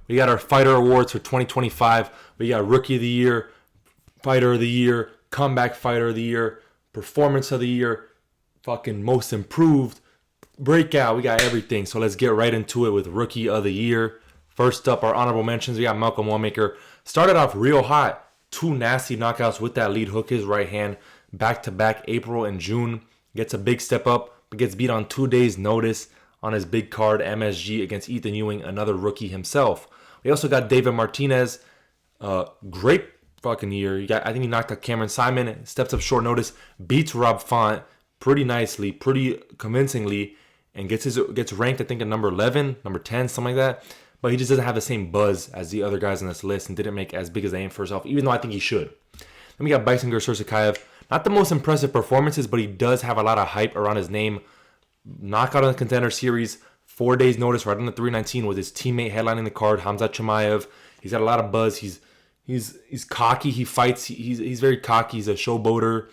We got our fighter awards for 2025. We got Rookie of the Year, Fighter of the Year, Comeback Fighter of the Year, Performance of the Year, fucking Most Improved, Breakout. We got everything. So let's get right into it with Rookie of the Year. First up, our honorable mentions. We got Malcolm Wallmaker. Started off real hot. 2 nasty knockouts with that lead hook, his right hand, back-to-back April and June. Gets a big step up, but gets beat on 2 days' notice on his big card, MSG, against Ethan Ewing, another rookie himself. We also got David Martinez. Great fucking year. I think he knocked out Cameron Simon, steps up short notice, beats Rob Font pretty nicely, pretty convincingly, and gets ranked, I think, at number 11, number 10, something like that. But he just doesn't have the same buzz as the other guys on this list and didn't make as big as a name for himself, even though I think he should. Then we got Bison Gursur-Sakayev. Not the most impressive performances, but he does have a lot of hype around his name. Knockout on the Contender Series, 4 days notice, right on the 319 with his teammate headlining the card, Hamzat Chimaev. He's got a lot of buzz. He's cocky. He fights. He's very cocky. He's a showboater.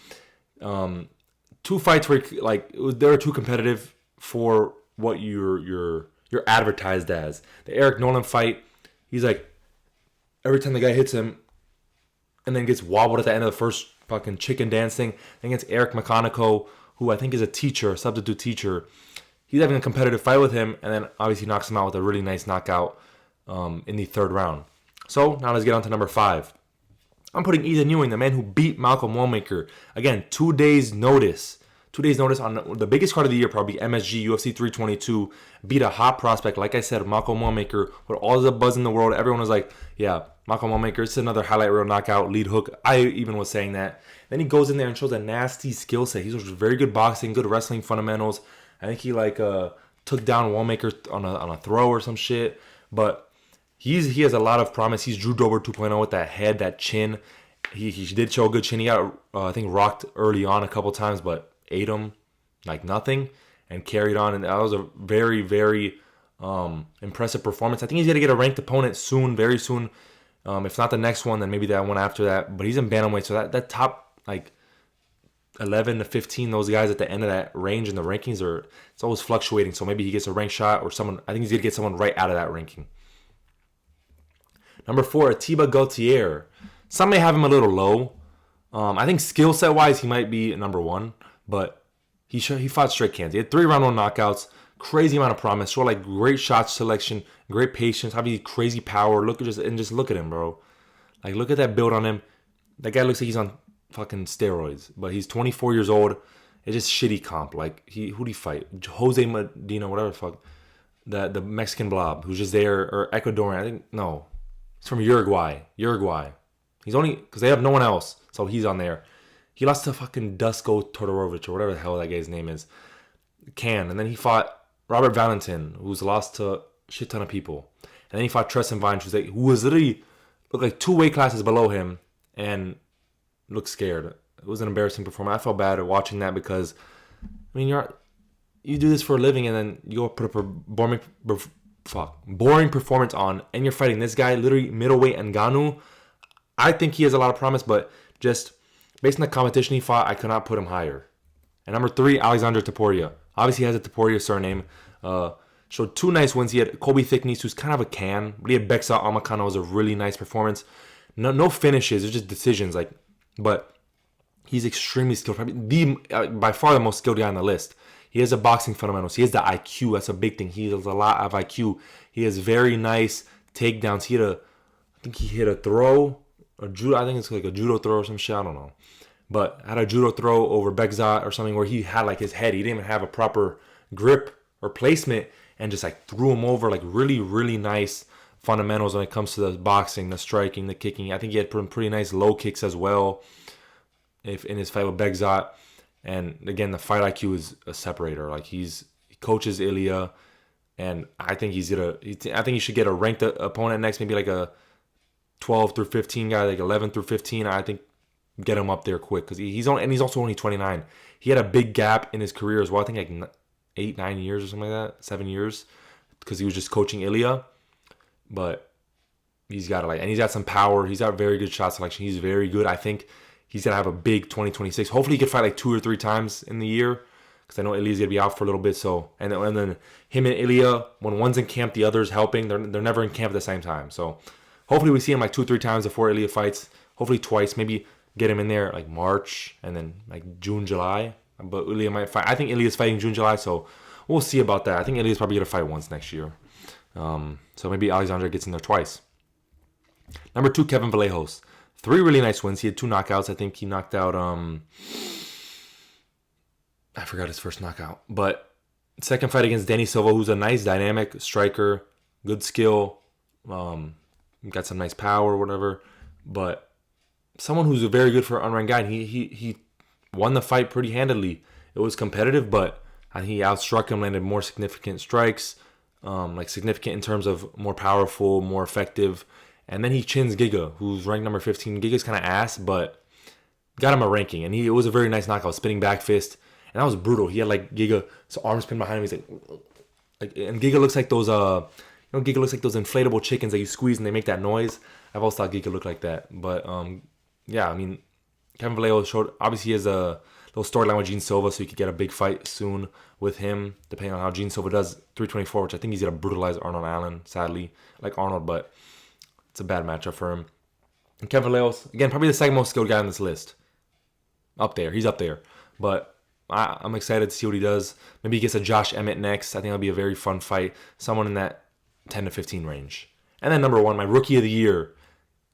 2 fights where they were too competitive for what you're advertised as. The Eric Nolan fight, he's like, every time the guy hits him and then gets wobbled at the end of the first fucking chicken dancing. Then against Eric McConico, who I think is a substitute teacher. He's having a competitive fight with him, and then obviously knocks him out with a really nice knockout in the 3rd round. So now let's get on to number 5. I'm putting Ethan Ewing, the man who beat Malcolm Wallmaker. Again, 2 days notice. 2 days notice on the biggest card of the year, probably MSG, UFC 322. Beat a hot prospect, like I said, Malcolm Wallmaker, with all the buzz in the world. Everyone was like, yeah, Malcolm Wallmaker, it's another highlight reel knockout, lead hook. I even was saying that. Then he goes in there and shows a nasty skill set. He shows very good boxing, good wrestling fundamentals. I think he took down Wallmaker on a throw or some shit. But he has a lot of promise. He's Drew Dober 2.0 with that head, that chin. He did show a good chin. He got, I think, rocked early on a couple times, but ate him like nothing and carried on. And that was a very, very impressive performance. I think he's going to get a ranked opponent soon, very soon. If not the next one, then maybe that one after that. But he's in bantamweight, so that top 11 to 15, those guys at the end of that range in the rankings it's always fluctuating. So maybe he gets a ranked shot or someone. I think he's gonna get someone right out of that ranking. Number 4, Atiba Gauthier. Some may have him a little low. I think skill set wise he might be number 1, but he fought straight cans. He had 3 round 1 knockouts. Crazy amount of promise. Showed great shot selection, great patience, obviously crazy power. Just look at him, bro. Look at that build on him. That guy looks like he's on fucking steroids, but he's 24 years old. It's just shitty comp. Who'd he fight? Jose Medina, whatever the fuck. The Mexican blob who's just there, or Ecuadorian. I think no, he's from Uruguay. He's only because they have no one else, so he's on there. He lost to fucking Dusko Todorovic or whatever the hell that guy's name is. And then he fought Robert Valentin, who's lost to a shit ton of people. And then he fought Tristan Vines, who was literally looked like 2 weight classes below him and looked scared. It was an embarrassing performance. I felt bad at watching that because, I mean, you do this for a living and then you go put up a boring performance on, and you're fighting this guy, literally middleweight Ngannou. I think he has a lot of promise, but just based on the competition he fought, I could not put him higher. And number 3, Alexander Topuria. Obviously, he has a Topuria surname. Showed 2 nice wins. He had Kobe Thicknesse, who's kind of a can. But he had Beksa Amakano, was a really nice performance. No finishes. It's just decisions. But he's extremely skilled. Probably by far the most skilled guy on the list. He has the boxing fundamentals. He has the IQ. That's a big thing. He has a lot of IQ. He has very nice takedowns. I think he hit a throw. I think it's like a judo throw or some shit. I don't know. But had a judo throw over Bekzat or something where he had his head. He didn't even have a proper grip or placement and just threw him over. Really, really nice fundamentals when it comes to the boxing, the striking, the kicking. I think he had pretty nice low kicks as well in his fight with Bekzat. And again, the fight IQ is a separator. He coaches Ilya, and I think I think he should get a ranked opponent next, maybe a 12 through 15 guy, 11 through 15. I think get him up there quick because he's also only 29. He had a big gap in his career as well. I think 8-9 years or something like that, 7 years, because he was just coaching Ilya. But he's got and he's got some power. He's got very good shot selection. He's very good. I think he's gonna have a big 2026. Hopefully, he can fight 2 or 3 times in the year. because I know Ilya's gonna be out for a little bit. So and then him and Ilya, when one's in camp, the other's helping. They're never in camp at the same time. So hopefully we see him like 2-3 times before Ilya fights. Hopefully twice, maybe get him in there like March and then like June, July. But Ilya might fight. I think Ilya's fighting June, July. So we'll see about that. I think Ilya's probably gonna fight once next year. So maybe Alexandre gets in there twice. Number 2, Kevin Vallejos. 3 really nice wins. He had 2 knockouts. I think he knocked out I forgot his first knockout. But second fight against Danny Silva, who's a nice dynamic striker, good skill, got some nice power or whatever. But someone who's very good for an unranked guy. He won the fight pretty handedly. It was competitive, but he outstruck him, landed more significant strikes, like significant in terms of more powerful, more effective. And then he chins Giga, who's ranked number 15. Giga's kind of ass, but got him a ranking. And it was a very nice knockout, spinning back fist. And that was brutal. He had like Giga's arm spin behind him. He's like, and Giga looks like those, Giga looks like those inflatable chickens that you squeeze and they make that noise. I've always thought Giga looked like that. But yeah, I mean, Kevin Vallejos showed, obviously he has a little storyline with Gene Silva, so he could get a big fight soon with him, depending on how Gene Silva does 324, which I think he's going to brutalize Arnold Allen, sadly, like Arnold, but it's a bad matchup for him. And Kevin Vallejos, again, probably the second most skilled guy on this list. Up there. He's up there. But I'm excited to see what he does. Maybe he gets a Josh Emmett next. I think it'll be a very fun fight. Someone in that 10 to 15 range. And then number 1, my rookie of the year,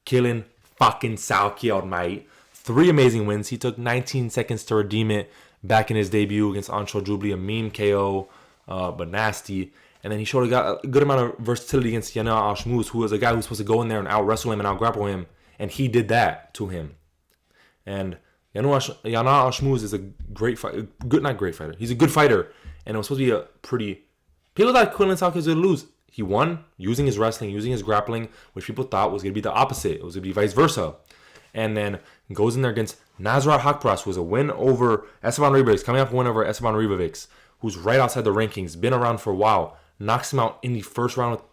Killing fucking Salkiel, mate. 3 amazing wins. He took 19 seconds to redeem it back in his debut against Anshul Jubli, a meme KO, but nasty. And then he showed a good amount of versatility against Yana Ashmuz, who was a guy who was supposed to go in there and out-wrestle him and out-grapple him. And he did that to him. And Yana Ashmuz is a great fighter. Not great fighter. He's a good fighter. And it was supposed to be a pretty... People thought Quinlan Salkiel was going to lose. He won using his wrestling, using his grappling, which people thought was going to be the opposite. It was going to be vice versa. And then goes in there against Nasrat Hakparas, who was a win over Esteban Ribovics, coming off a win over Esteban Ribovics, who's right outside the rankings, been around for a while. Knocks him out in the first round with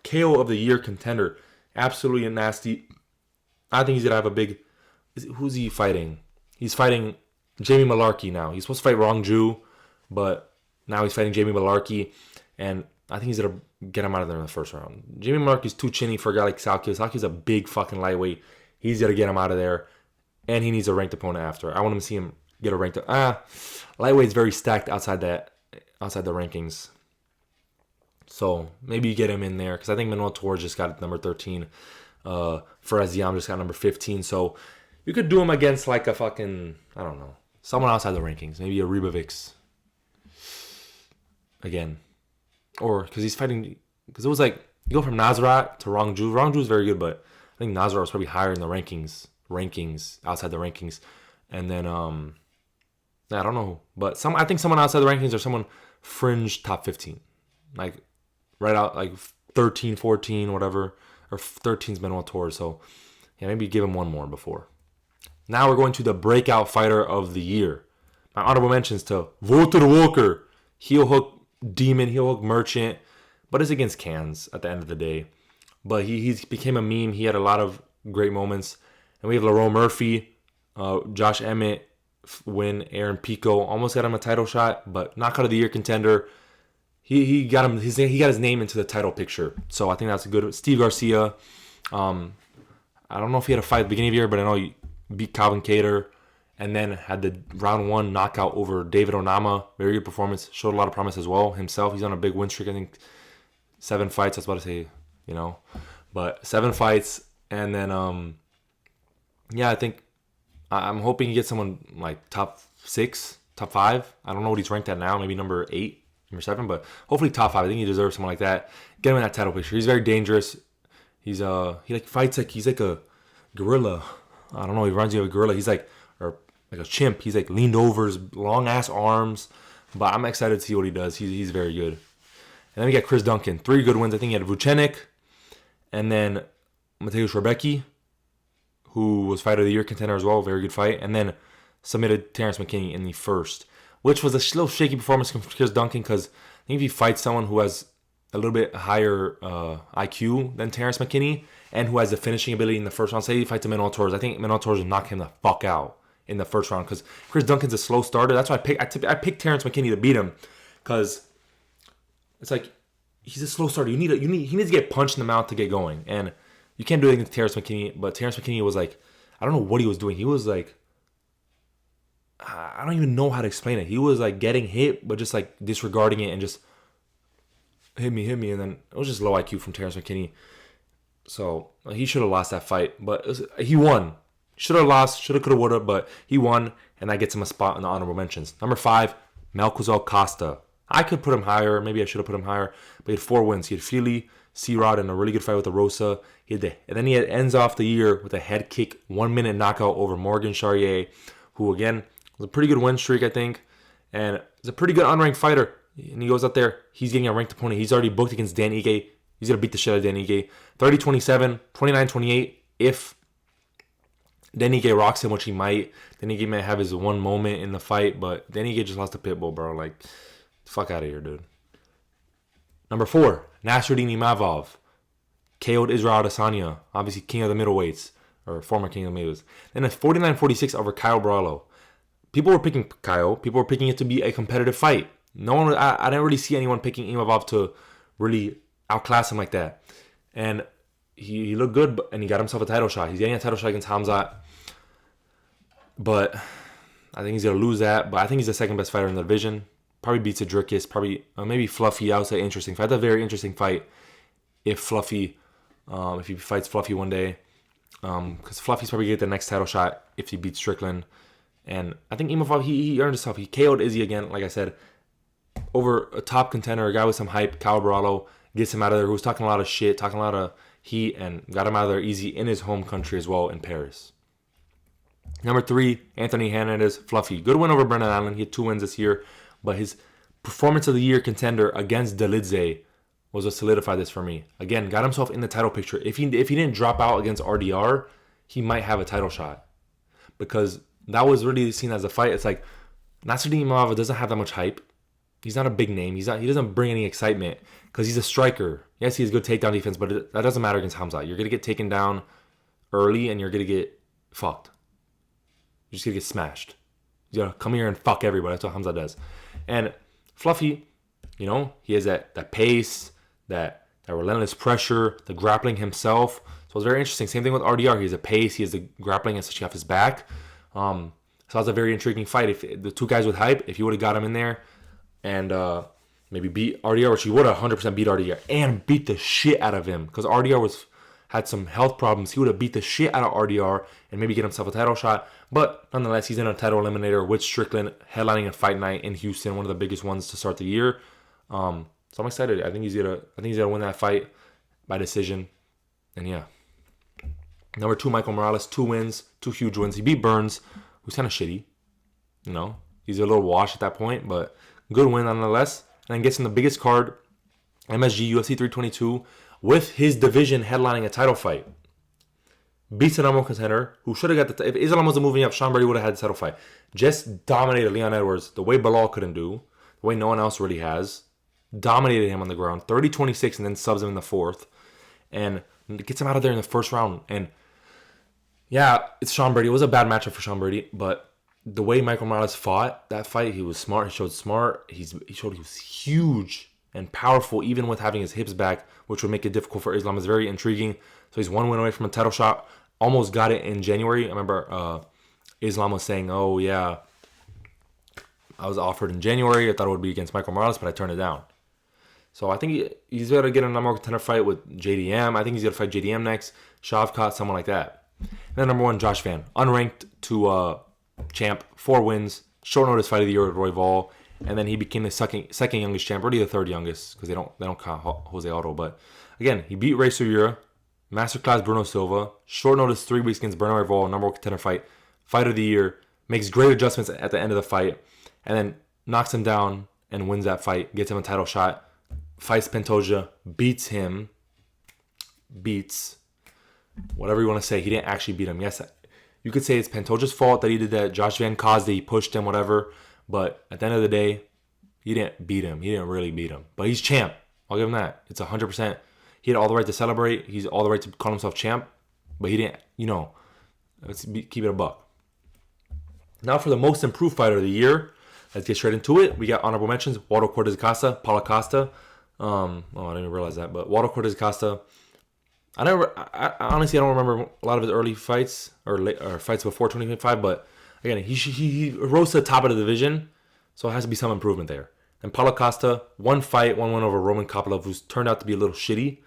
KO of the year contender. Absolutely nasty. I think he's going to have a big... Who's he fighting? He's fighting Jamie Malarkey now. He's supposed to fight Rong Ju, but now he's fighting Jamie Malarkey. And I think he's going to get him out of there in the first round. Jamie Malarkey's too chinny for a guy like Salkiel. Salkiel's a big fucking lightweight. He's got to get him out of there. And he needs a ranked opponent after. I want him to see him get a ranked... Lightweight's very stacked outside the rankings. So maybe you get him in there. Because I think Manuel Torres just got number 13. Faraz Diam just got number 15. So you could do him against like a fucking... I don't know. Someone outside the rankings. Maybe a Ribovics. Again. Or because he's fighting... Because it was like... You go from Nasrat to Rong Ju. Rong Ju is very good, but I think Nasrat was probably higher in the rankings, outside the rankings. And then, I don't know. But I think someone outside the rankings or someone fringe top 15. Like, right out, like 13, 14, whatever. Or 13's Manuel Torres. So, yeah, maybe give him one more before. Now we're going to the breakout fighter of the year. My honorable mentions to Walter Walker. Heel hook demon, heel hook merchant. But it's against cans at the end of the day. But he became a meme. He had a lot of great moments. And we have Lerone Murphy, Josh Emmett win, Aaron Pico. Almost got him a title shot, but knockout of the year contender. He got him. He got his name into the title picture. So I think that's a good. Steve Garcia. I don't know if he had a fight at the beginning of the year, but I know he beat Calvin Kattar. And then had the round 1 knockout over David Onama. Very good performance. Showed a lot of promise as well himself. He's on a big win streak. I think 7 fights. I was about to say, but 7 fights. And then, I think I'm hoping he gets someone like top 6, top 5. I don't know what he's ranked at now. Maybe number 8, number 7, but hopefully top 5. I think he deserves someone like that. Get him in that title picture. He's very dangerous. He fights like he's like a gorilla. I don't know. He reminds you of a gorilla. He's like a chimp. He's like leaned over, his long ass arms. But I'm excited to see what he does. He's very good. And then we got Chris Duncan. 3 good wins. I think he had Vucenic, and then Mateusz Rebecki, who was fighter of the year contender as well. Very good fight. And then submitted Terrence McKinney in the first, which was a little shaky performance from Chris Duncan because I think if he fights someone who has a little bit higher IQ than Terrence McKinney and who has the finishing ability in the first round, say he fights Manuel Torres, I think Manuel Torres will knock him the fuck out in the first round because Chris Duncan's a slow starter. That's why I picked Terrence McKinney to beat him because it's like he's a slow starter. He needs to get punched in the mouth to get going, and you can't do anything to Terrence McKinney. But Terrence McKinney was like, I don't know what he was doing. He was like, I don't even know how to explain it. He was like getting hit, but just like disregarding it and just hit me, and then it was just low IQ from Terrence McKinney. So he should have lost that fight, but he won. Should have lost, should have, could have, would have, but he won, and that gets him a spot in the honorable mentions. Number 5, Malcuzal Costa. I could put him higher. Maybe I should have put him higher. But he had 4 wins. He had Feely, C-Rod, and a really good fight with the Rosa. And then he ends off the year with a head kick, 1-minute knockout over Morgan Charrier, who, again, was a pretty good win streak, I think. And he's a pretty good unranked fighter. And he goes out there. He's getting a ranked opponent. He's already booked against Dan Ige. He's going to beat the shit out of Dan Ige. 30-27, 29-28. If Dan Ige rocks him, which he might, Dan Ige might have his one moment in the fight. But Dan Ige just lost to Pitbull, bro. Like, fuck out of here, dude. Number 4, Nasruddin Imavov. KO'd Israel Adesanya. Obviously, king of the middleweights. Or former king of the middleweights. Then a 49-46 over Kyle Brallo. People were picking Kyle. People were picking it to be a competitive fight. No one. I didn't really see anyone picking Imavov to really outclass him like that. And he looked good, and he got himself a title shot. He's getting a title shot against Hamzat. But I think he's going to lose that. But I think he's the second best fighter in the division. Probably beats Adrikis. Probably maybe Fluffy. I would say interesting fight. That's a very interesting fight if Fluffy, if he fights Fluffy one day. Because Fluffy's probably going to get the next title shot if he beats Strickland. And I think Imavov, he earned himself. He KO'd Izzy again, like I said, over a top contender, a guy with some hype. Kyle Brallo gets him out of there, who was talking a lot of shit, talking a lot of heat, and got him out of there easy in his home country as well, in Paris. Number 3, Anthony Hernandez, Fluffy. Good win over Brennan Allen. He had 2 wins this year, but his performance of the year contender against Delidze was what solidified this for me. Again, got himself in the title picture. If he didn't drop out against RDR, he might have a title shot. Because that was really seen as a fight. It's like, Nasruddin Imavov doesn't have that much hype. He's not a big name. He doesn't bring any excitement because he's a striker. Yes, he has good takedown defense, but that doesn't matter against Hamzat. You're going to get taken down early, and you're going to get fucked. You're just going to get smashed. You got to come here and fuck everybody. That's what Hamzat does. And Fluffy, he has that pace, that relentless pressure, the grappling himself. So it's very interesting. Same thing with RDR. He has a pace. He has the grappling, especially off his back. So that's a very intriguing fight. If the two guys with hype, if you would have got him in there and maybe beat RDR, which he would have 100% beat RDR and beat the shit out of him, because RDR had some health problems. He would have beat the shit out of RDR and maybe get himself a title shot. But nonetheless, he's in a title eliminator with Strickland, headlining a fight night in Houston, one of the biggest ones to start the year. So I'm excited. I think he's gonna win that fight by decision. And yeah. Number 2, Michael Morales, 2 wins, 2 huge wins. He beat Burns, who's kind of shitty. He's a little washed at that point, but good win nonetheless. And then gets in the biggest card, MSG UFC 322, with his division headlining a title fight. Beats an number 1 contender who should have got if Islam wasn't moving up, Sean Brady would have had the title fight. Just dominated Leon Edwards the way Bilal couldn't do, the way no one else really has. Dominated him on the ground, 30-26, and then subs him in the 4th. And gets him out of there in the first round. And yeah, it's Sean Brady. It was a bad matchup for Sean Brady, but the way Michael Morales fought that fight, he was smart. He showed smart. He showed he was huge and powerful, even with having his hips back, which would make it difficult for Islam. It's very intriguing. So he's 1 win away from a title shot. Almost got it in January. I remember Islam was saying, "Oh yeah, I was offered in January. I thought it would be against Michael Morales, but I turned it down." So I think he's going to get a number 1 contender fight with JDM. I think he's going to fight JDM next. Shavkat, someone like that. And then number 1, Josh Van. Unranked to champ, 4 wins. Short notice fight of the year with Roy Vol. And then he became the second youngest champ, already the 3rd youngest, because they don't count Jose Aldo. But again, he beat Ray Sugira, masterclass Bruno Silva, short notice 3 weeks against Bernard Royval, number 1 contender fight of the year, makes great adjustments at the end of the fight, and then knocks him down and wins that fight, gets him a title shot, fights Pantoja, beats whatever you want to say. He didn't actually beat him. Yes, you could say it's Pantoja's fault that he did that. Josh Van caused it. He pushed him, whatever. But at the end of the day, he didn't beat him. He didn't really beat him. But he's champ. I'll give him that. It's 100%. He had all the right to celebrate. He's all the right to call himself champ. But he didn't, let's keep it a buck. Now for the most improved fighter of the year. Let's get straight into it. We got honorable mentions: Waldo Cortez Acosta, Paulo Costa. I didn't even realize that, but Waldo Cortez Acosta. I honestly I don't remember a lot of his early fights or fights before 2025, but again he rose to the top of the division, so it has to be some improvement there. And Paulo Costa, one fight, one win over Roman Kopylov, who's turned out to be a little shitty,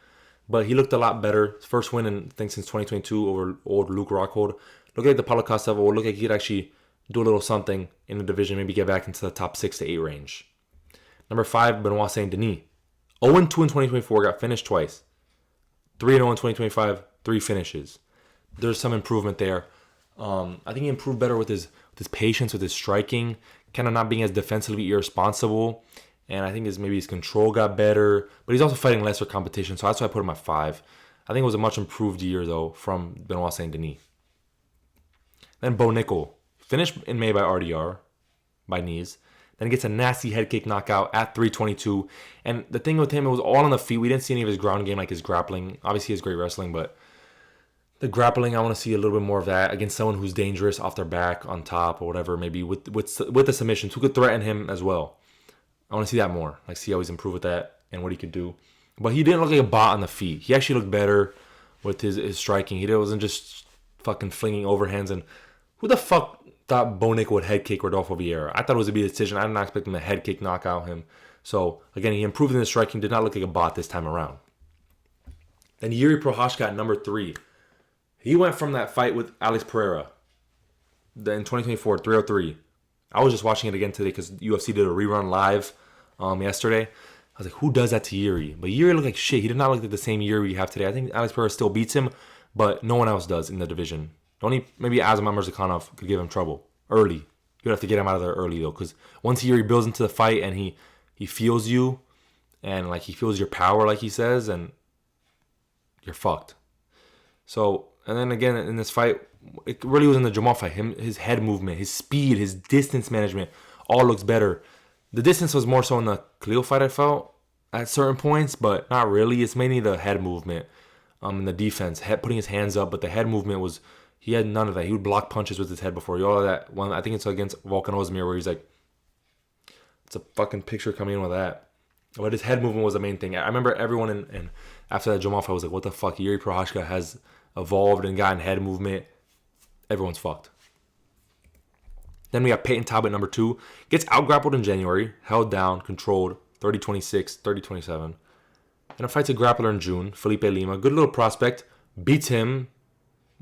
but he looked a lot better. His first win in I think since 2022 over old Luke Rockhold. Look like the Paulo Costa will look like he could actually do a little something in the division, maybe get back into the top 6 to 8 range. Number 5, Benoit Saint Denis. 0-2 in 2024, got finished twice. 3-0 in 2025, 3 finishes. There's some improvement there. I think he improved better with his patience, with his striking, kind of not being as defensively irresponsible. And I think maybe his control got better. But he's also fighting lesser competition, so that's why I put him at 5. I think it was a much improved year, though, from Benoit Saint Denis. Then Bo Nickel. Finished in May by RDR, by knees. Then he gets a nasty head kick knockout at 322. And the thing with him, it was all on the feet. We didn't see any of his ground game, like his grappling. Obviously, he has great wrestling, but the grappling, I want to see a little bit more of that against someone who's dangerous off their back, on top, or whatever, maybe with the submissions, who could threaten him as well. I want to see that more. Like, see how he's improved with that and what he could do. But he didn't look like a bot on the feet. He actually looked better with his striking. He wasn't just fucking flinging overhands. And who the fuck thought Bo Nickel would head kick Rodolfo Vieira? I thought it was a big decision. I did not expect him to head kick knock out him. So, again, he improved in the striking. Did not look like a bot this time around. Then Yuri Prochazka at number 3. He went from that fight with Alex Pereira in 2024, 303. I was just watching it again today because UFC did a rerun live yesterday. I was like, who does that to Yuri? But Yuri looked like shit. He did not look like the same Yuri we have today. I think Alex Pereira still beats him, but no one else does in the division. Only maybe Azamat Murzakanov could give him trouble early. You would have to get him out of there early, though, because once Yuri builds into the fight and he feels you and like he feels your power, like he says, and you're fucked. So, and then again in this fight, it really was in the Jamal fight. His head movement, his speed, his distance management, all looks better. The distance was more so in the Khalil fight, I felt, at certain points, but not really. It's mainly the head movement, and the defense, putting his hands up, but the head movement was. He had none of that. He would block punches with his head before. You all of that one. I think it's against Volkan Ozdemir where he's like, it's a fucking picture coming in with that. But his head movement was the main thing. I remember everyone in after that Jamal fight was like, what the fuck? Yuri Prochazka has evolved and gotten head movement. Everyone's fucked. Then we got Peyton Talbot, number 2. Gets out-grappled in January. Held down, controlled, 30-26, 30-27. Then fights a grappler in June, Felipe Lima. Good little prospect. Beats him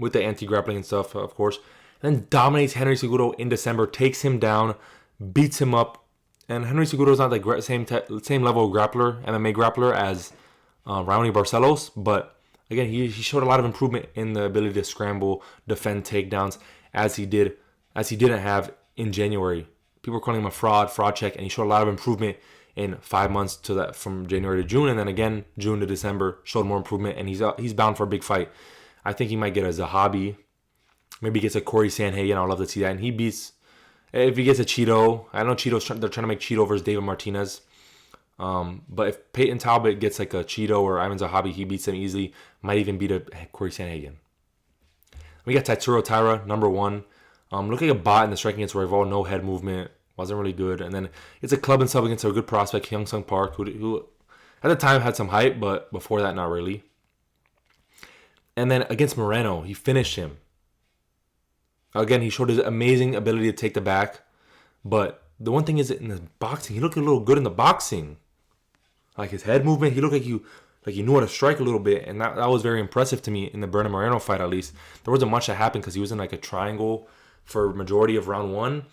with the anti-grappling and stuff, of course. And then dominates Henry Cejudo in December, takes him down, beats him up. And Henry Cejudo is not the same level of grappler, MMA grappler, as Raoni Barcelos. But again, he showed a lot of improvement in the ability to scramble, defend takedowns, as he didn't have in January. People were calling him a fraud check, and he showed a lot of improvement in 5 months to that, from January to June, and then again June to December showed more improvement, and he's bound for a big fight. I think he might get a Zahabi. Maybe he gets a Corey Sanhagen. I'd love to see that. And he beats, if he gets a Cheeto, I know they're trying to make Cheeto versus David Martinez. But if Peyton Talbot gets like a Cheeto or Ivan Zahabi, he beats him easily. Might even beat a Corey Sanhagen. We got Tatsuro Taira, number 1. Looked like a bot in the striking against Royval. No head movement. Wasn't really good. And then it's a club and sub against a good prospect, Hyung Sung Park, who at the time had some hype, but before that, not really. And then against Moreno, he finished him. Again, he showed his amazing ability to take the back. But the one thing is that in the boxing, he looked a little good in the boxing. Like his head movement, he looked like he knew how to strike a little bit. And that was very impressive to me in the Bernard Moreno fight, at least. There wasn't much that happened because he was in like a triangle for majority of round 1.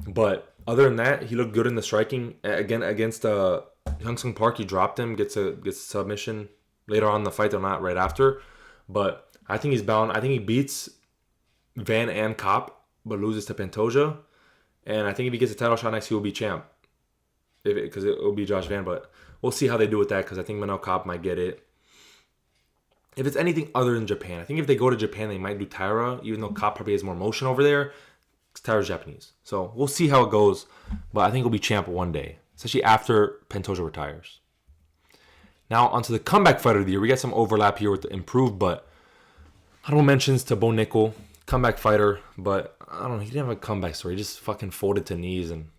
But other than that, he looked good in the striking. Again, against Hyung Sung Park, he dropped him, gets a submission later on in the fight, though not right after. But I think he's bound. I think he beats Van and Kopp, but loses to Pantoja. And I think if he gets a title shot next, he will be champ. Because it will be Josh Van. But we'll see how they do with that, because I think Manel Kopp might get it. If it's anything other than Japan, I think if they go to Japan, they might do Taira, even though Kopp probably has more motion over there. Taira's Japanese. So we'll see how it goes. But I think he'll be champ one day, especially after Pantoja retires. Now, onto the comeback fighter of the year. We got some overlap here with the improved, but honorable mentions to Bo Nickel. comeback fighter, but I don't know. He didn't have a comeback story. He just fucking folded to knees, and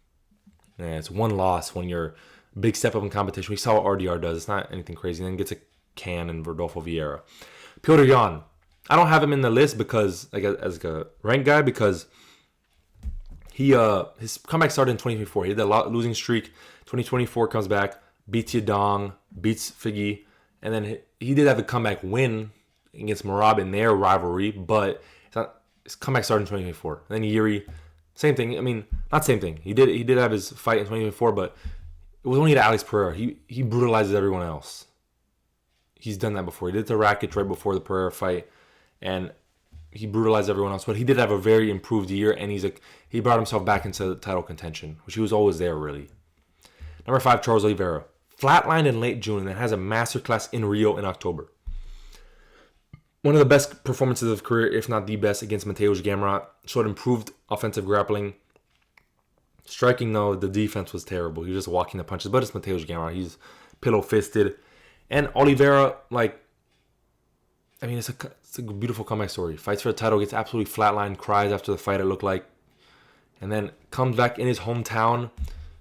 yeah, it's one loss when you're a big step up in competition. We saw what RDR does. It's not anything crazy. And then gets a can in Rodolfo Vieira. Piotr Jan. I don't have him in the list because as a ranked guy because he his comeback started in 2024. He had that losing streak. 2024 comes back, beats Yadong, beats Figgy, and then he did have a comeback win against Merab in their rivalry, but his comeback started in 2024. And then Yuri, same thing. I mean, not same thing. He did have his fight in 2024, but it was only to Alex Pereira. He brutalizes everyone else. He's done that before. He did it to Rakic right before the Pereira fight, and he brutalized everyone else. But he did have a very improved year, and he brought himself back into title contention, which he was always there, really. Number 5, Charles Oliveira. Flatlined in late June and then has a masterclass in Rio in October. One of the best performances of his career, if not the best, against Mateusz Gamrot. Showed improved offensive grappling. Striking, though, the defense was terrible. He was just walking the punches. But it's Mateusz Gamrot. He's pillow-fisted. And Oliveira, it's a beautiful comeback story. Fights for the title, gets absolutely flatlined, cries after the fight, it looked like. And then comes back in his hometown.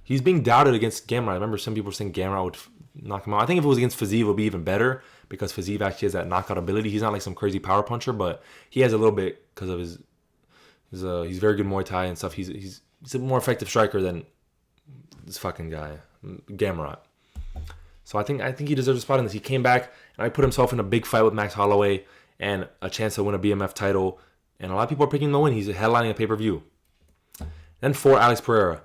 He's being doubted against Gamrot. I remember some people saying Gamrot would knock him out. I think if it was against Fiziev, it would be even better because Fiziev actually has that knockout ability. He's not like some crazy power puncher, but he has a little bit because of he's very good Muay Thai and stuff. He's a more effective striker than this fucking guy, Gamrot. So I think he deserves a spot in this. He came back and I put himself in a big fight with Max Holloway and a chance to win a BMF title. And a lot of people are picking him to win. He's headlining a pay-per-view. Then 4, Alex Pereira.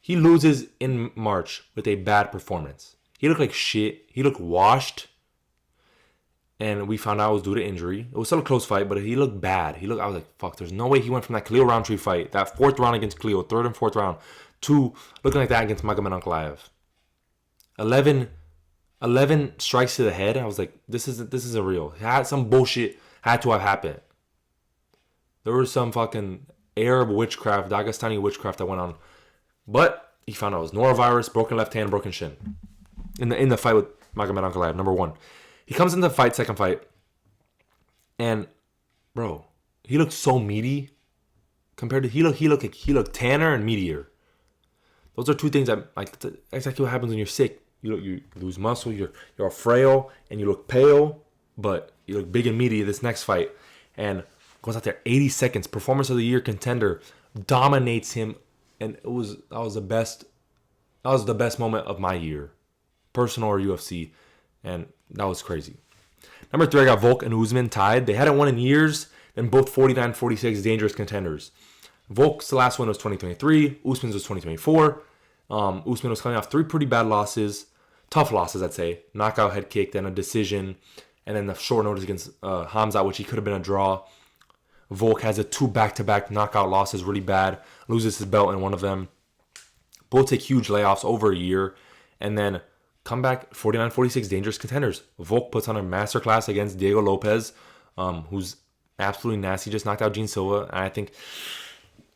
He loses in March with a bad performance. He looked like shit. He looked washed. And we found out it was due to injury. It was still a close fight, but he looked bad. I was like, fuck, there's no way he went from that Khalil Roundtree fight, that 4th round against Khalil, 3rd and 4th round, to looking like that against Magomed Ankalaev. 11 strikes to the head. I was like, this isn't real. Some bullshit had to have happened. There was some fucking Arab witchcraft, Dagestani witchcraft that went on. But he found out it was norovirus, broken left hand, broken shin. In the fight with Magomed Ankalaev, number 1. He comes into the fight, second fight. And, bro, he looked so meaty. Compared to, he looked tanner and meatier. Those are two things that, that's exactly what happens when you're sick. You lose muscle, you're frail, and you look pale, but you look big and meaty this next fight. And goes out there, 80 seconds, performance of the year contender, dominates him, and that was the best moment of my year, personal or UFC, and that was crazy. Number 3, I got Volk and Usman tied. They hadn't won in years, and both 49-46 dangerous contenders. Volk's last one was 2023. Usman's was 2024. Usman was coming off 3 pretty bad losses. Tough losses, I'd say. Knockout, head kick, then a decision. And then the short notice against Hamzat, which he could have been a draw. Volk has 2 back-to-back knockout losses, really bad. Loses his belt in one of them. Both take huge layoffs over a year. And then come back 49-46 dangerous contenders. Volk puts on a masterclass against Diego Lopez, who's absolutely nasty. Just knocked out Gene Silva. And I think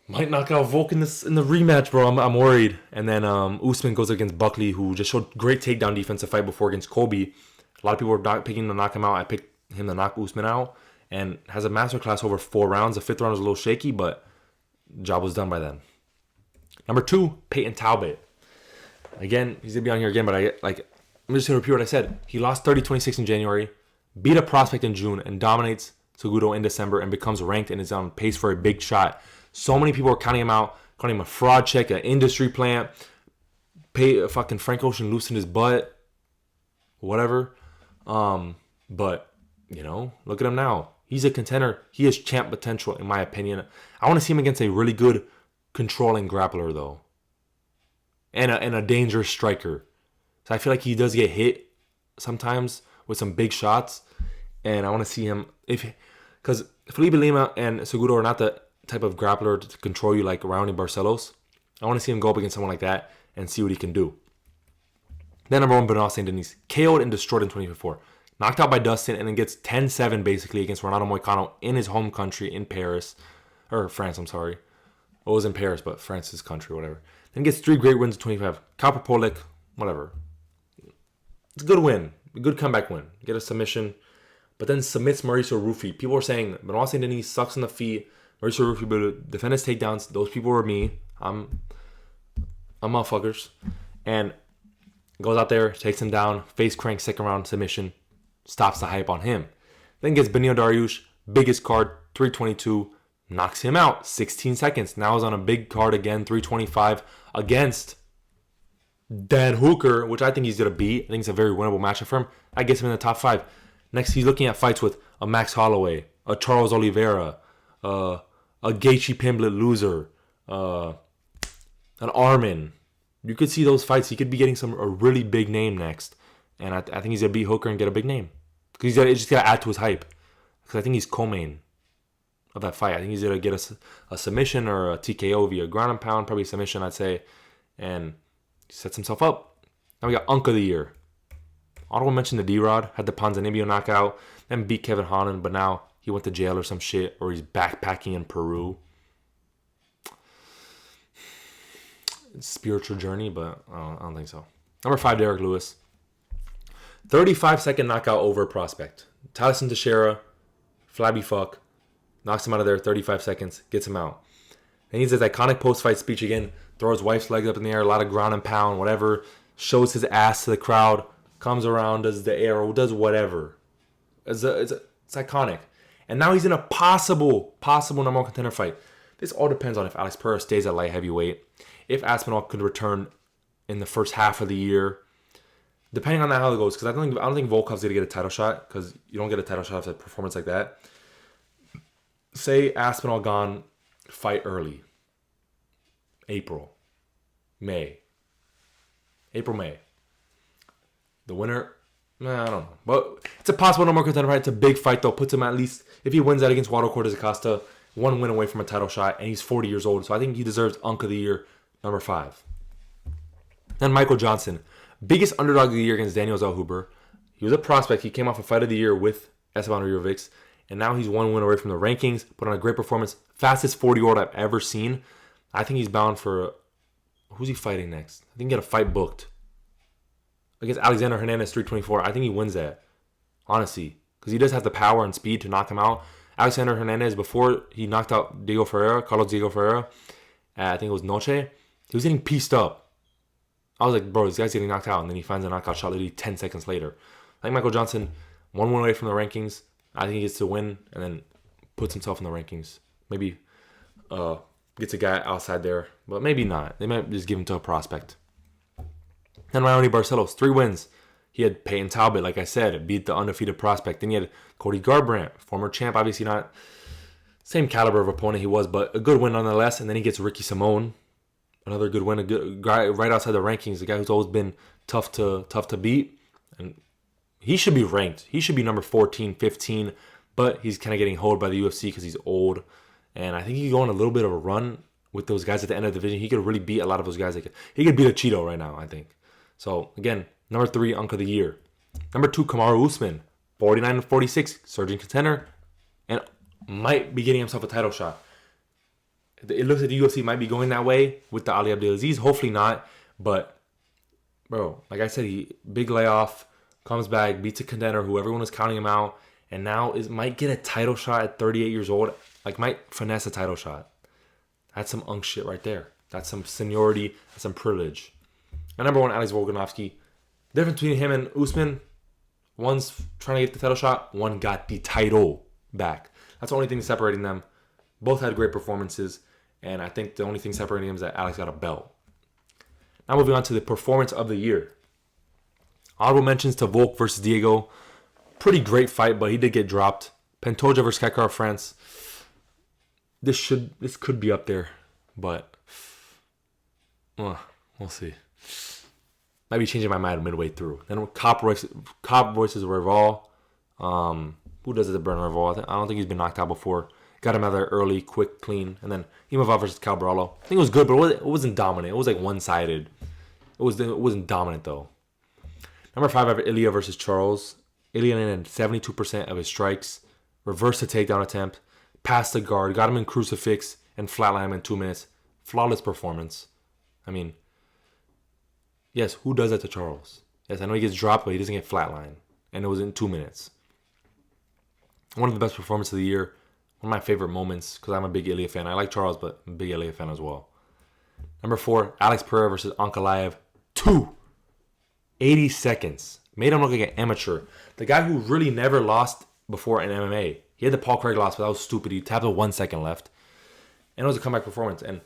might knock out Volk in the rematch, bro. I'm worried. And then Usman goes against Buckley, who just showed great takedown defense to fight before against Colby. A lot of people were picking him to knock him out. I picked him to knock Usman out. And has a masterclass over 4 rounds. The 5th round was a little shaky, but job was done by then. Number 2, Peyton Talbot. Again, he's going to be on here again, but I'm just going to repeat what I said. He lost 30-26 in January, beat a prospect in June, and dominates Cejudo in December and becomes ranked and is on pace for a big shot. So many people are counting him out, calling him a fraud check, an industry plant, fucking Frank Ocean loosened his butt, whatever. But, look at him now. He's a contender. He has champ potential, in my opinion. I want to see him against a really good controlling grappler, though. And a dangerous striker. So I feel like he does get hit sometimes with some big shots. And I want to see him, because Felipe Lima and Cejudo are not the type of grappler to control you like Raoni Barcelos. I want to see him go up against someone like that and see what he can do. Then number 1, Benoit Saint Denis. KO'd and destroyed in 2024. Knocked out by Dustin and then gets 10-7 basically against Renato Moicano in his home country in Paris. Or France, I'm sorry. It was in Paris, but France's country, whatever. Then gets 3 great wins in 25. Copper Polak, whatever. It's a good win. A good comeback win. Get a submission. but then submits Mauricio Rufy. People were saying Benoit Saint Denis sucks on the feet. Mauricio Rufy would defend his takedowns. Those people were me. I'm motherfuckers. And goes out there, takes him down, face crank, second round submission, stops the hype on him. Then gets Benio Dariush, biggest card, 322, knocks him out, 16 seconds. Now he's on a big card again, 325, against Dan Hooker, which I think he's going to beat. I think it's a very winnable matchup for him. I gets him in the top 5. Next, he's looking at fights with a Max Holloway, a Charles Oliveira, a Gaethje Pimblett loser, an Armin. You could see those fights. He could be getting a really big name next. And I think he's going to beat Hooker and get a big name. Because he's just got to add to his hype. Because I think he's co-main of that fight. I think he's going to get a submission or a TKO via ground and pound. Probably a submission, I'd say. And he sets himself up. Now we got Unk of the Year. Ottawa mentioned the D-Rod. Had the Ponzinibbio knockout. Then beat Kevin Holland. But now he went to jail or some shit. Or he's backpacking in Peru. Spiritual journey, but I don't think so. Number 5, Derek Lewis. 35-second knockout over prospect. Tyson Teixeira, flabby fuck, knocks him out of there, 35 seconds, gets him out. And he does his iconic post-fight speech again, throws wife's legs up in the air, a lot of ground and pound, whatever, shows his ass to the crowd, comes around, does the arrow, does whatever. It's iconic. And now he's in a possible number 1 contender fight. This all depends on if Alex Pereira stays at light heavyweight. If Aspinall could return in the first half of the year, depending on how it goes, because I don't think Volkov's gonna get a title shot, because you don't get a title shot after a performance like that. Say Aspinall gone, fight early, April, May. The winner, I don't know, but it's a possible number 1 contender fight. It's a big fight though. Puts him at least, if he wins that against Waldo Cortez Acosta, 1 win away from a title shot, and he's 40 years old, so I think he deserves Unk of the Year. Number 5. Then Michael Johnson. Biggest underdog of the year against Daniel Zellhuber. He was a prospect. He came off a fight of the year with Esteban Rijovic. And now he's 1 win away from the rankings. Put on a great performance. Fastest 40-year-old I've ever seen. I think he's bound for... Who's he fighting next? I think he got a fight booked. Against Alexander Hernandez, 324. I think he wins that. Honestly. Because he does have the power and speed to knock him out. Alexander Hernandez, before he knocked out Carlos Diego Ferreira, I think it was Noche, he was getting pieced up. I was like, bro, this guy's getting knocked out. And then he finds a knockout shot literally 10 seconds later. I think Michael Johnson, 1 win away from the rankings. I think he gets to win and then puts himself in the rankings. Maybe gets a guy outside there, but maybe not. They might just give him to a prospect. Then Raoni Barcelos, 3 wins. He had Peyton Talbot, like I said, beat the undefeated prospect. Then he had Cody Garbrandt, former champ, obviously not same caliber of opponent he was, but a good win nonetheless. And then he gets Ricky Simone, another good win, a good guy right outside the rankings, a guy who's always been tough to beat. And he should be ranked. He should be number 14, 15, but he's kind of getting holed by the UFC because he's old. And I think he could go on a little bit of a run with those guys at the end of the division. He could really beat a lot of those guys. He could beat a Cheeto right now, I think. So, again, number 3, Unk of the Year. Number 2, Kamaru Usman, 49-46, surging contender, and might be getting himself a title shot. It looks like the UFC might be going that way with the Ali Abdelaziz. Hopefully not, but, bro, like I said, big layoff, comes back, beats a contender who everyone is counting him out, and now might get a title shot at 38 years old, might finesse a title shot. That's some Unk shit right there. That's some seniority, that's some privilege. And number 1, Alex Volkanovski. Difference between him and Usman, one's trying to get the title shot, one got the title back. That's the only thing separating them. Both had great performances, and I think the only thing separating them is that Alex got a belt. Now moving on to the performance of the year. Honorable mentions to Volk versus Diego. Pretty great fight, but he did get dropped. Pantoja versus Kakar France. This could be up there, but we'll see. Might be changing my mind midway through. Then Cop versus Rival. Who does it to Bernard Rival? I don't think he's been knocked out before. Got him out there early, quick, clean. And then Imavov versus Calbrello. I think it was good, but it wasn't dominant. It was one-sided. It wasn't dominant, though. Number 5, I have Ilya versus Charles. Ilya landed 72% of his strikes. Reversed the takedown attempt. Passed the guard. Got him in crucifix. And flatlined him in 2 minutes. Flawless performance. I mean, yes, who does that to Charles? Yes, I know he gets dropped, but he doesn't get flatlined. And it was in 2 minutes. One of the best performances of the year. One of my favorite moments because I'm a big Ilya fan. I like Charles, but I'm a big Ilya fan as well. Number 4, Alex Pereira versus Ankalaev. 80 seconds. Made him look like an amateur. The guy who really never lost before in MMA. He had the Paul Craig loss, but that was stupid. He tapped with 1 second left. And it was a comeback performance. And,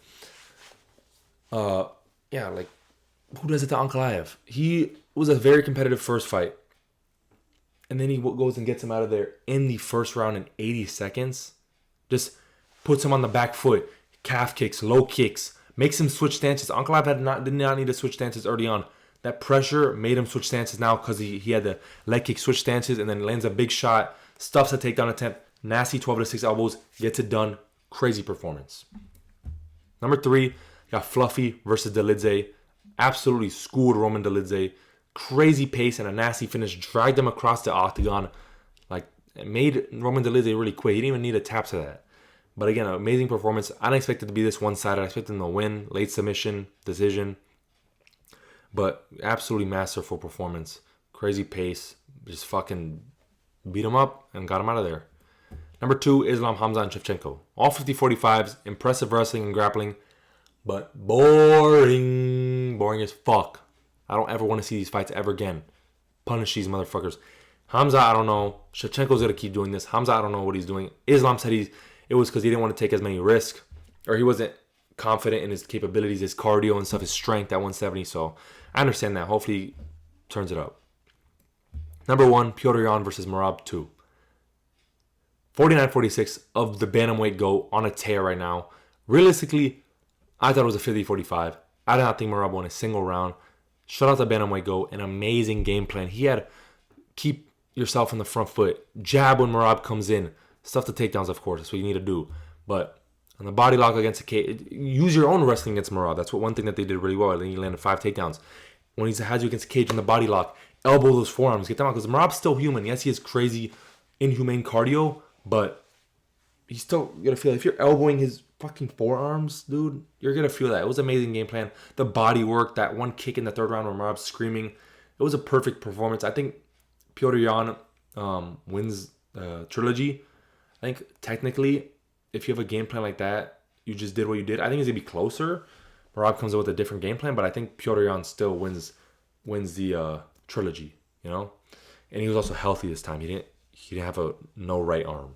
like, who does it to Ankalaev? He was a very competitive first fight. And then he goes and gets him out of there in the first round in 80 seconds. Just puts him on the back foot. Calf kicks, low kicks. Makes him switch stances. Ankalaev did not need to switch stances early on. That pressure made him switch stances now because he had the leg kick switch stances and then lands a big shot. Stuffs a takedown attempt. Nasty 12-6 elbows. Gets it done. Crazy performance. Number 3, got Fluffy versus Dolidze. Absolutely schooled Roman Dolidze. Crazy pace and a nasty finish. Dragged him across the octagon. Like, it made Roman Dolidze really quit. He didn't even need a tap to that. But again, an amazing performance. I didn't expect it to be this one-sided. I expected him to win. Late submission, decision. But absolutely masterful performance. Crazy pace. Just fucking beat him up and got him out of there. Number 2, Islam, Hamza, and Shevchenko. All 50-45s. Impressive wrestling and grappling. But boring. Boring as fuck. I don't ever want to see these fights ever again. Punish these motherfuckers. Hamza, I don't know. Shevchenko's going to keep doing this. Hamza, I don't know what he's doing. Islam said it was because he didn't want to take as many risks. Or he wasn't confident in his capabilities, his cardio and stuff, his strength at 170. So I understand that. Hopefully he turns it up. Number 1, Petr Yan versus Merab 2. 49-46 of the bantamweight GOAT on a tear right now. Realistically, I thought it was a 50-45. I did not think Merab won a single round. Shut out the bantamweight GOAT. An amazing game plan. He had keep yourself on the front foot. Jab when Merab comes in. Stuff the takedowns, of course. That's what you need to do. But on the body lock against a cage, use your own wrestling against Merab. That's one thing that they did really well. Then he landed 5 takedowns. When he has you against a cage in the body lock, elbow those forearms, get them out. Because Merab's still human. Yes, he has crazy, inhumane cardio, but he's still going to feel it. If you're elbowing his fucking forearms, dude, you're going to feel that. It was an amazing game plan. The body work, that one kick in the third round where Merab's screaming. It was a perfect performance. I think Petr Yan wins the trilogy. I think technically, if you have a game plan like that, you just did what you did. I think it's going to be closer. Merab comes in with a different game plan, but I think Petr Yan still wins the trilogy, you know? And he was also healthy this time. He didn't have no right arm.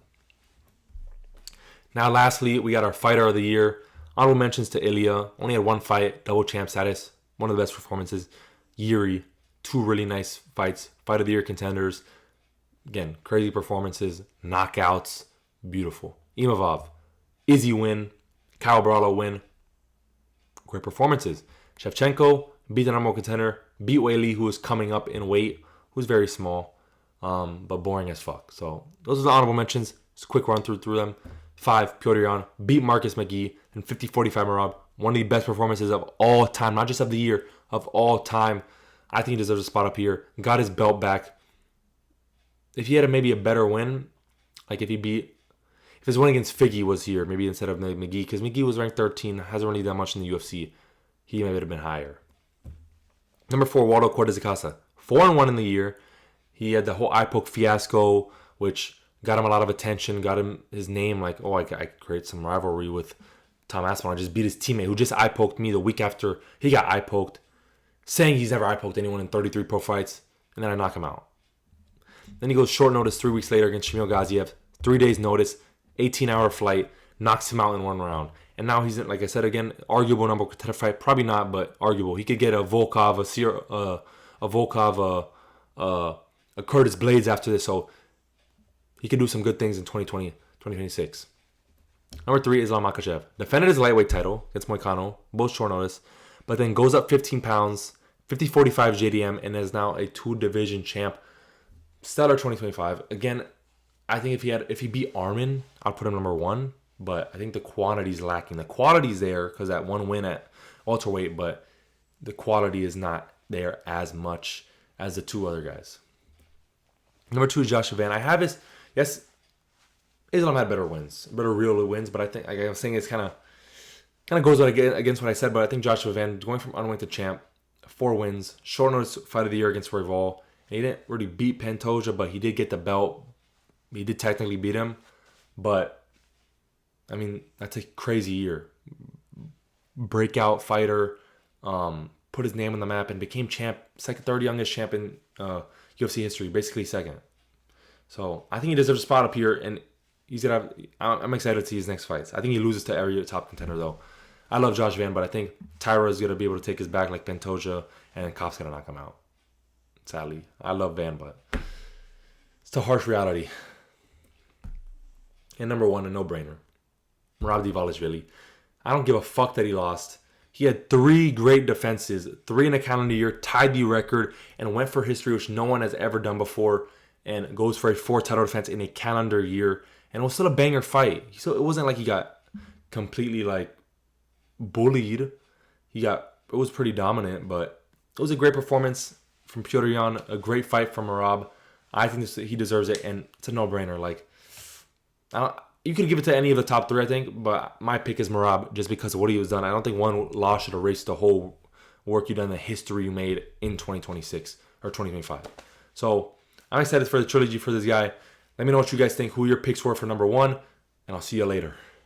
Now, lastly, we got our fighter of the year. Honorable mentions to Ilya. Only had 1 fight, double champ status. One of the best performances. Yuri, 2 really nice fights. Fight of the year contenders. Again, crazy performances, knockouts, beautiful. Imavov, Izzy win, Kyle Brallo win. Great performances. Shevchenko beat the number 1 contender, beat Wei Li, who is coming up in weight, who's very small, but boring as fuck. So those are the honorable mentions. Just a quick run through them. 5, Petr Yan, beat Marcus McGee, and 50-45 Merab. One of the best performances of all time, not just of the year, of all time. I think he deserves a spot up here. Got his belt back. If he had maybe a better win, like if his win against Figgy was here, maybe instead of McGee, because McGee was ranked 13, hasn't really done much in the UFC. He maybe would have been higher. Number 4, Waldo Cortez Acasa. 4-1 in the year. He had the whole eye poke fiasco, which got him a lot of attention, got him his name like, oh, I could create some rivalry with Tom Aspinall. I just beat his teammate who just eye poked me the week after he got eye poked, saying he's never eye poked anyone in 33 pro fights, and then I knock him out. Then he goes short notice 3 weeks later against Shamil Gaziev. 3 days notice, 18-hour flight, knocks him out in 1 round. And now he's, like I said again, arguable number contender fight. Probably not, but arguable. He could get a Volkov, a Curtis Blades after this. So he could do some good things in 2020, 2026. Number 3, Islam Makhachev. Defended his lightweight title against Moicano, both short notice, but then goes up 15 pounds, 50-45 JDM, and is now a 2-division champ. Stellar 2025. Again, I think if he beat Armin, I'd put him number 1, but I think the quantity's lacking. The quality's there because that 1 win at welterweight, but the quality is not there as much as the 2 other guys. Number 2 is Joshua Van. I have his, yes, Islam had better wins, better real wins, but I think, like I was saying, it's kind of goes against what I said, but I think Joshua Van, going from unranked to champ, 4 wins, short notice fight of the year against Royval. And he didn't really beat Pantoja, but he did get the belt he did technically beat him, but I mean, that's a crazy year. Breakout fighter, put his name on the map and became champ, third youngest champ in UFC history, basically second. So I think he deserves a spot up here, and he's gonna I'm excited to see his next fights. I think he loses to every top contender though. I love Josh Van, but I think Tyra is gonna be able to take his back like Pantoja, and Koff's gonna knock him out. Sadly, I love Van, but it's the harsh reality. And number one, a no-brainer, Merab Dvalishvili. I don't give a fuck that he lost. He had 3 great defenses, 3 in a calendar year, tied the record, and went for history, which no one has ever done before, and goes for a 4th title defense in a calendar year. And it was still a banger fight. So it wasn't like he got completely like bullied. It was pretty dominant, but it was a great performance from Petr Yan, a great fight from Merab. I think he deserves it, and it's a no-brainer. Like, you could give it to any of the top 3, I think, but my pick is Merab just because of what he was done. I don't think one loss should erase the whole work you done, the history you made in 2026 or 2025. So I'm excited for the trilogy for this guy. Let me know what you guys think, who your picks were for number 1, and I'll see you later.